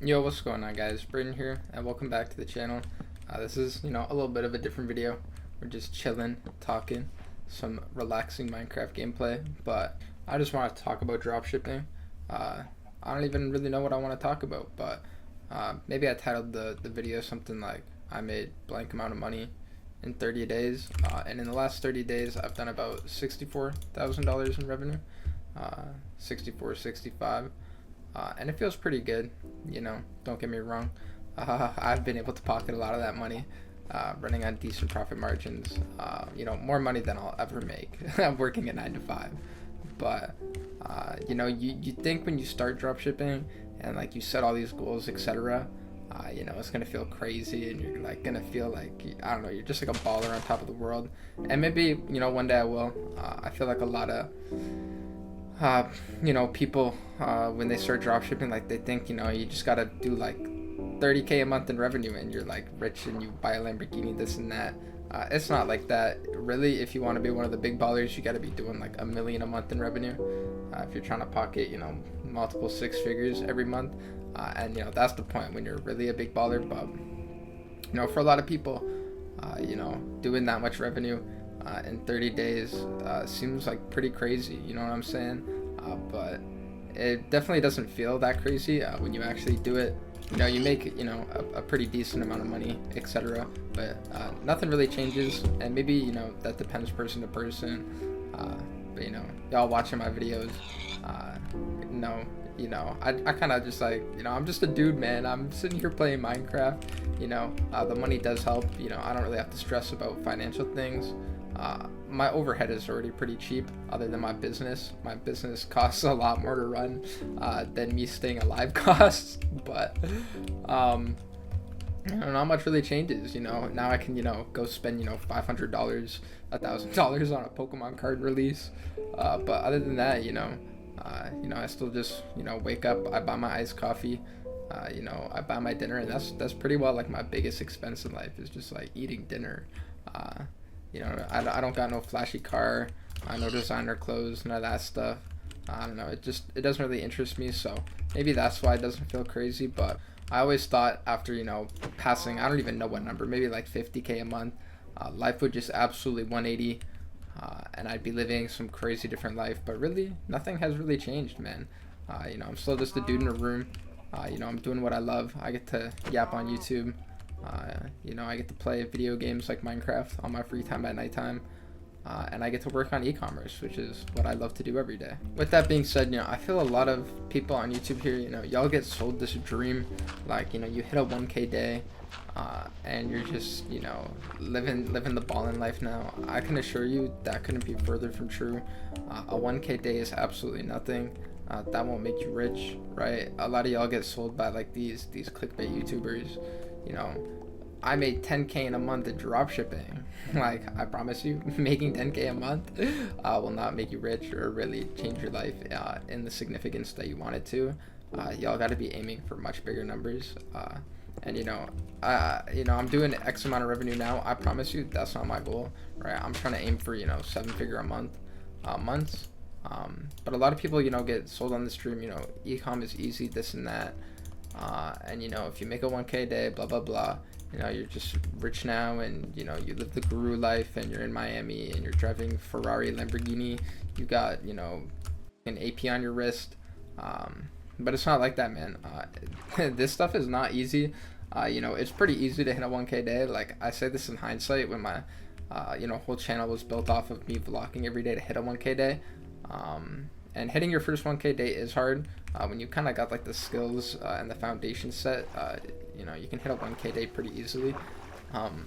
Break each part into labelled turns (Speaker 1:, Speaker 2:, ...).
Speaker 1: Yo, what's going on, guys? Braden here, and welcome back to the channel. This is, a little bit of a different video. We're just chilling, talking, some relaxing Minecraft gameplay, but I just want to talk about dropshipping. I don't even really know what I want to talk about, but maybe I titled the video something like, I made blank amount of money in 30 days, and in the last 30 days, I've done about $64,000 in revenue, 64, 65. And it feels pretty good, don't get me wrong. I've been able to pocket a lot of that money, running on decent profit margins, more money than I'll ever make working at 9 to 5. But, you think when you start dropshipping and like you set all these goals, etc., it's going to feel crazy and you're like going to feel like, I don't know, you're just like a baller on top of the world. And maybe, one day I will. I feel like a lot of people, when they start dropshipping, like they think, you just gotta do like 30K a month in revenue and you're like rich and you buy a Lamborghini, this and that. It's not like that. Really, if you want to be one of the big ballers, you gotta be doing like 1 million a month in revenue. If you're trying to pocket, multiple six figures every month. And, that's the point when you're really a big baller. But, for a lot of people, doing that much revenue in 30 days seems like pretty crazy, you know what I'm saying? But it definitely doesn't feel that crazy when you actually do it. You make a pretty decent amount of money, etc. But nothing really changes, and maybe that depends person to person. But y'all watching my videos, I kind of just like, I'm just a dude, man. I'm sitting here playing Minecraft. The money does help. I don't really have to stress about financial things. My overhead is already pretty cheap, other than my business. My business costs a lot more to run than me staying alive costs. But not much really changes. Now I can go spend $500, $1,000 on a Pokemon card release. But other than that, I still just wake up. I buy my iced coffee. I buy my dinner, and that's pretty well like my biggest expense in life is just like eating dinner. I don't got no flashy car, no designer clothes, none of that stuff. I don't know, it doesn't really interest me, so maybe that's why it doesn't feel crazy. But I always thought after, passing, I don't even know what number, maybe like 50K a month, life would just absolutely 180, and I'd be living some crazy different life. But really, nothing has really changed, man. I'm still just a dude in a room. I'm doing what I love. I get to yap on YouTube. I get to play video games like Minecraft on my free time at nighttime, and I get to work on e-commerce, which is what I love to do every day. With that being said, I feel a lot of people on YouTube here, y'all get sold this dream, like, you hit a 1K day, and you're just, living the ballin' life now. I can assure you that couldn't be further from true. A 1K day is absolutely nothing. That won't make you rich, right? A lot of y'all get sold by like these clickbait YouTubers. I made 10K in a month in dropshipping. Like, I promise you, making 10K a month will not make you rich or really change your life in the significance that you want it to. Y'all got to be aiming for much bigger numbers. And I'm doing X amount of revenue now. I promise you, that's not my goal, right? I'm trying to aim for 7-figure a month, months. But a lot of people, get sold on this dream. E-com is easy, this and that. And if you make a 1K a day, blah blah blah, you're just rich now, and you live the guru life, and you're in Miami, and you're driving Ferrari, Lamborghini, you got an AP on your wrist. But it's not like that, man. This stuff is not easy. It's pretty easy to hit a 1K day. Like, I say this in hindsight, when my whole channel was built off of me vlogging every day to hit a 1K day. And hitting your first 1K day is hard. When you kind of got like the skills and the foundation set, you can hit a 1K day pretty easily. But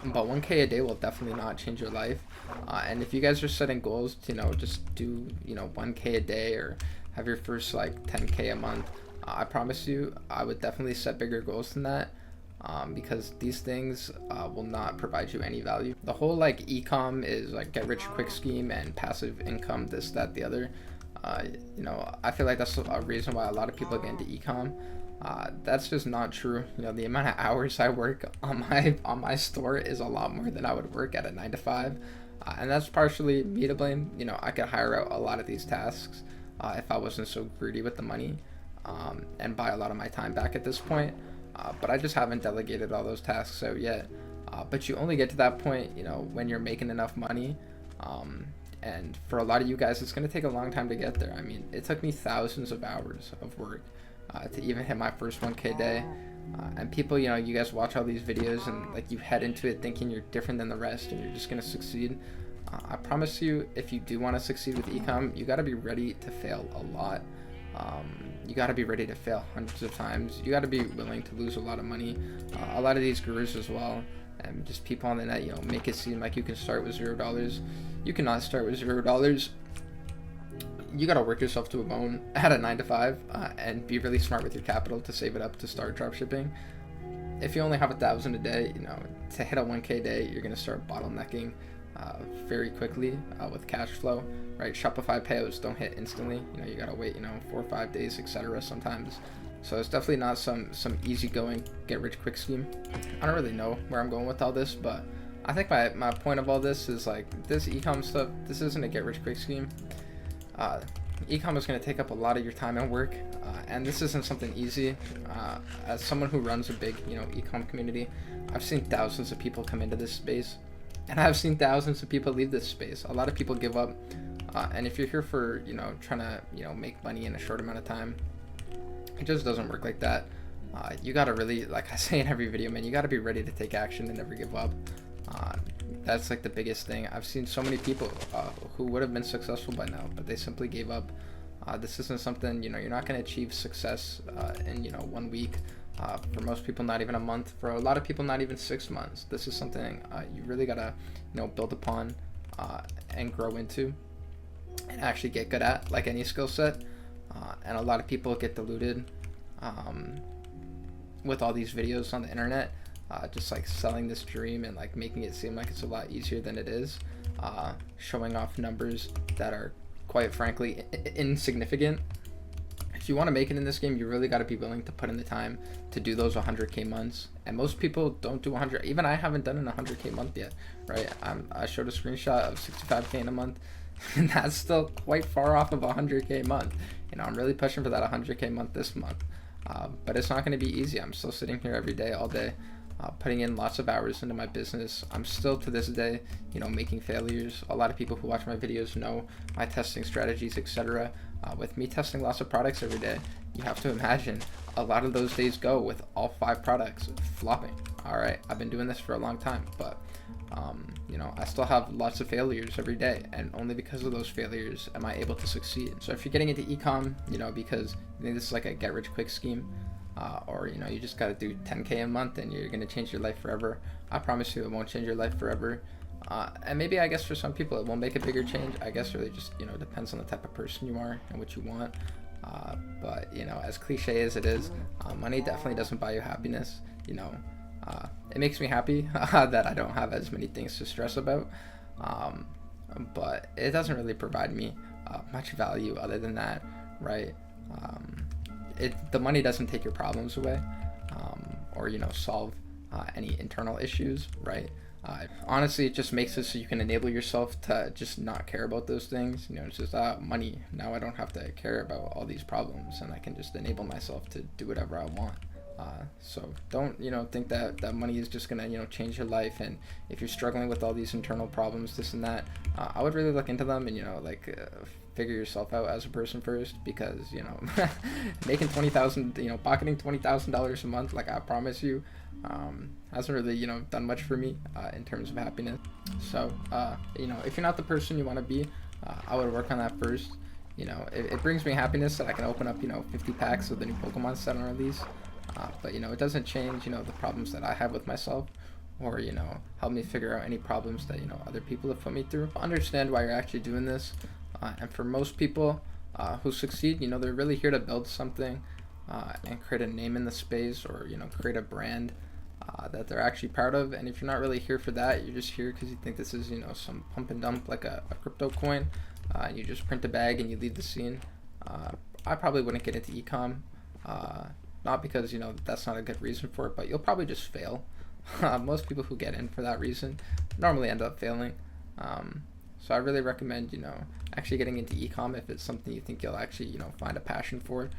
Speaker 1: 1K a day will definitely not change your life. And if you guys are setting goals to, just do, 1K a day or have your first like 10K a month, I promise you, I would definitely set bigger goals than that. Because these things will not provide you any value. The whole like e-com is like get rich quick scheme and passive income, this, that, the other. I feel like that's a reason why a lot of people get into e-com. That's just not true. The amount of hours I work on my store is a lot more than I would work at a 9 to 5. And that's partially me to blame. I could hire out a lot of these tasks if I wasn't so greedy with the money. and buy a lot of my time back at this point. But I just haven't delegated all those tasks out yet. But you only get to that point, you know, when you're making enough money. And for a lot of you guys, it's going to take a long time to get there. I mean, it took me thousands of hours of work to even hit my first 1K day. And people, you know, you guys watch all these videos and like you head into it thinking you're different than the rest and you're just going to succeed. I promise you, if you do want to succeed with ecom, you got to be ready to fail a lot. You got to be ready to fail hundreds of times. You got to be willing to lose a lot of money. A lot of these gurus as well, and just people on the net, you know, make it seem like you can start with $0. You cannot start with $0. You got to work yourself to a bone at a 9 to 5 and be really smart with your capital to save it up to start dropshipping. If you only have 1,000 a day, you know, to hit a 1K day, you're going to start bottlenecking very quickly with cash flow, right? Shopify payouts don't hit instantly. You know, you got to wait, you know, 4 or 5 days, etc. sometimes. So it's definitely not some easygoing get rich quick scheme. I don't really know where I'm going with all this, but I think my point of all this is like this ecom stuff, this isn't a get rich quick scheme. Ecom is going to take up a lot of your time and work, and this isn't something easy. As someone who runs a big, you know, ecom community, I've seen thousands of people come into this space, and I've seen thousands of people leave this space. A lot of people give up, and if you're here for, you know, trying to, you know, make money in a short amount of time, it just doesn't work like that. You gotta really, like I say in every video, man, you gotta be ready to take action and never give up. That's like the biggest thing. I've seen so many people who would have been successful by now, but they simply gave up. This isn't something, you know, you're not gonna achieve success in, you know, 1 week. For most people, not even a month. For a lot of people, not even 6 months. This is something you really gotta, you know, build upon and grow into and actually get good at, like any skill set. And a lot of people get deluded with all these videos on the internet, just like selling this dream and like making it seem like it's a lot easier than it is, showing off numbers that are quite frankly insignificant. If you want to make it in this game, you really got to be willing to put in the time to do those 100K months. And most people don't do 100. Even I haven't done an 100K month yet, right? I showed a screenshot of 65K in a month, and that's still quite far off of a 100K month. You know, I'm really pushing for that 100K month this month, but it's not going to be easy. I'm still sitting here every day, all day, putting in lots of hours into my business. I'm still to this day, you know, making failures. A lot of people who watch my videos know my testing strategies, etc. With me testing lots of products every day, you have to imagine a lot of those days go with all 5 products flopping. All right, I've been doing this for a long time, but you know, I still have lots of failures every day, and only because of those failures am I able to succeed. So if you're getting into ecom, you know, because you think this is like a get rich quick scheme, or you know, you just got to do 10K a month and you're going to change your life forever, I promise you it won't change your life forever. And maybe, I guess for some people it won't make a bigger change. I guess really just, you know, depends on the type of person you are and what you want. But you know, as cliche as it is, money definitely doesn't buy you happiness. You know, it makes me happy that I don't have as many things to stress about, but it doesn't really provide me much value other than that, right? The money doesn't take your problems away, or you know, solve any internal issues, right? Honestly, it just makes it so you can enable yourself to just not care about those things. You know, it's just money. Now I don't have to care about all these problems, and I can just enable myself to do whatever I want. So don't, you know, think that money is just gonna, you know, change your life. And if you're struggling with all these internal problems, this and that, I would really look into them and, you know, like figure yourself out as a person first, because, you know, making 20,000, you know, pocketing $20,000 a month, like I promise you, hasn't really, you know, done much for me in terms of happiness. So you know, if you're not the person you want to be, I would work on that first. You know, it brings me happiness that I can open up, you know, 50 packs of the new Pokemon set on release. But you know, it doesn't change, you know, the problems that I have with myself, or, you know, help me figure out any problems that, you know, other people have put me through. Understand why you're actually doing this. And for most people who succeed, you know, they're really here to build something and create a name in the space, or, you know, create a brand that they're actually proud of. And if you're not really here for that, you're just here because you think this is, you know, some pump and dump like a crypto coin, and you just print a bag and you leave the scene, I probably wouldn't get into ecom. Not because, you know, that's not a good reason for it, but you'll probably just fail. Most people who get in for that reason normally end up failing. So I really recommend, you know, actually getting into ecom if it's something you think you'll actually, you know, find a passion for.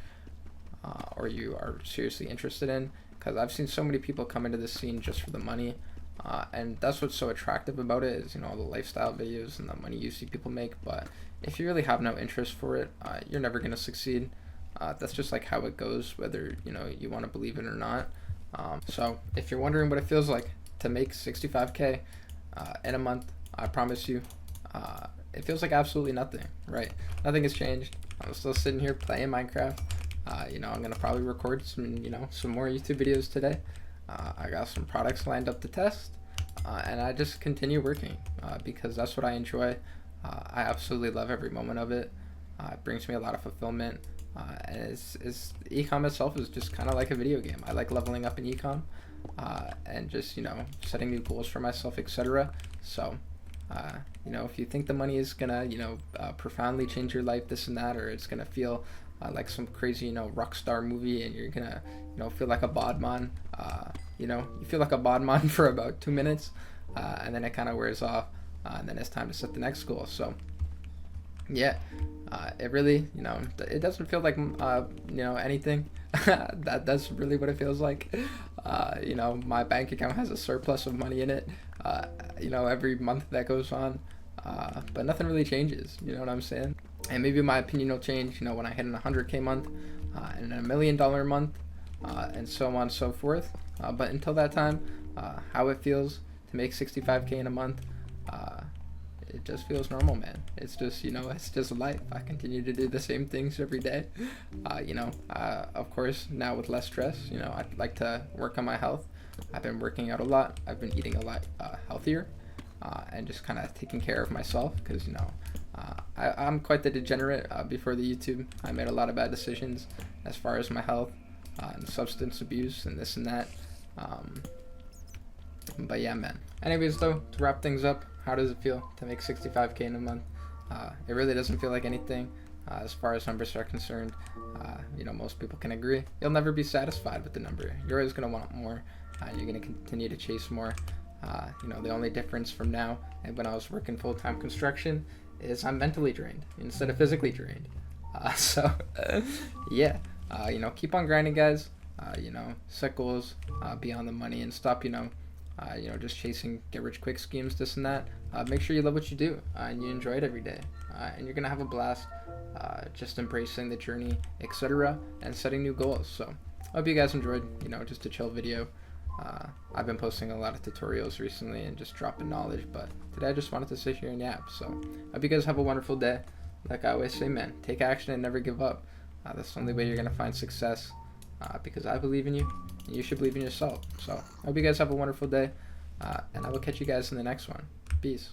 Speaker 1: or you are seriously interested in, because I've seen so many people come into this scene just for the money. And that's what's so attractive about it, is, you know, all the lifestyle videos and the money you see people make. But if you really have no interest for it, you're never going to succeed. That's just like how it goes, whether, you know, you want to believe it or not. So if you're wondering what it feels like to make 65K in a month, I promise you, it feels like absolutely nothing, right? Nothing has changed. I'm still sitting here playing Minecraft. You know, I'm gonna probably record some more YouTube videos today. I got some products lined up to test, and I just continue working because that's what I enjoy. I absolutely love every moment of it. It brings me a lot of fulfillment, and it's ecom itself is just kind of like a video game. I like leveling up in ecom, and just, you know, setting new goals for myself, etc. So, you know, if you think the money is gonna, you know, profoundly change your life, this and that, or it's gonna feel like some crazy, you know, rock star movie, and you're gonna, you know, feel like a bodman, you know, you feel like a bodman for about 2 minutes, and then it kind of wears off, and then it's time to set the next goal. So yeah, it really, you know, it doesn't feel like, you know, anything. That's really what it feels like. You know, my bank account has a surplus of money in it, you know, every month that goes on, but nothing really changes, you know what I'm saying? And maybe my opinion will change, you know, when I hit an 100K month, and a $1 million month, and so on and so forth. But until that time, how it feels to make 65K in a month, it just feels normal, man. It's just, you know, it's just life. I continue to do the same things every day. You know, of course, now with less stress, you know, I'd like to work on my health. I've been working out a lot. I've been eating a lot healthier, and just kind of taking care of myself, because, you know, I'm quite the degenerate. Before the YouTube, I made a lot of bad decisions as far as my health, and substance abuse and this and that. But yeah, man. Anyways, though, to wrap things up, how does it feel to make 65K in a month? It really doesn't feel like anything, as far as numbers are concerned. You know, most people can agree. You'll never be satisfied with the number. You're always going to want more. You're going to continue to chase more. You know, the only difference from now and when I was working full-time construction is I'm mentally drained instead of physically drained. So, yeah, you know, keep on grinding, guys. You know, set goals beyond the money, and stop, you know, just chasing get-rich-quick schemes, this and that. Make sure you love what you do, and you enjoy it every day, and you're gonna have a blast, just embracing the journey, etc., and setting new goals. So, I hope you guys enjoyed, you know, just a chill video. I've been posting a lot of tutorials recently and just dropping knowledge, but today I just wanted to sit here and yap. So, I hope you guys have a wonderful day. Like I always say, man, take action and never give up. That's the only way you're gonna find success. Because I believe in you, and you should believe in yourself. So, I hope you guys have a wonderful day, and I will catch you guys in the next one. Peace.